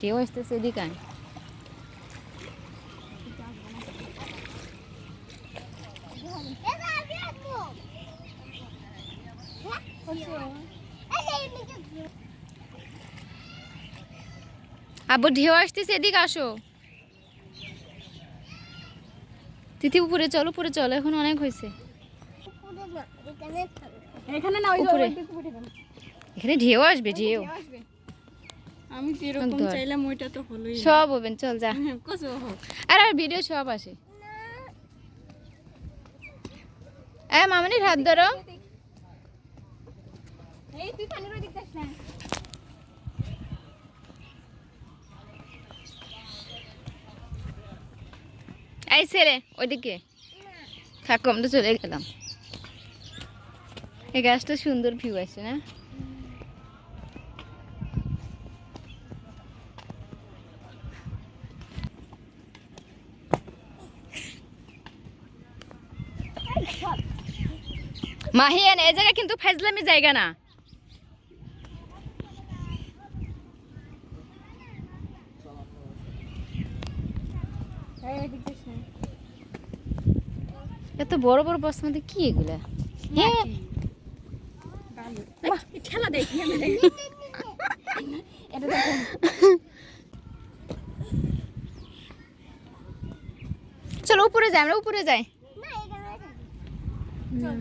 কেউ আসতেছে এদিকে আয়। আব্বু ঢেউ আসতেছে এদিকে আসো। তিথি উপরে চল, উপরে চল, এখন অনেক হয়েছে। এখানে না, ওই উপরে উপরে এখানে ঢেউ আসবে, ঢেউ আমি যেরকম চাইলাম ওইটা তো হলোই না। সব হবেন, চল যা। কত হোক আর আর ভিডিও সব আসে। মামনির হাত ধরো। এই তুই পানির ওই দিক যাস না। এই ছেলে ওইদিকে থাকো, আমরা চলে গেলাম। এই গাছটা সুন্দর ভিউ আসে না? মাহিয়ান এই জায়গা কিন্তু ফাজলামি জায়গা না। এত বড় বড় বস্তার মধ্যে কি এগুলা? ঠেলা দেখি চলো উপরে যাই, আমরা উপরে যাই। চল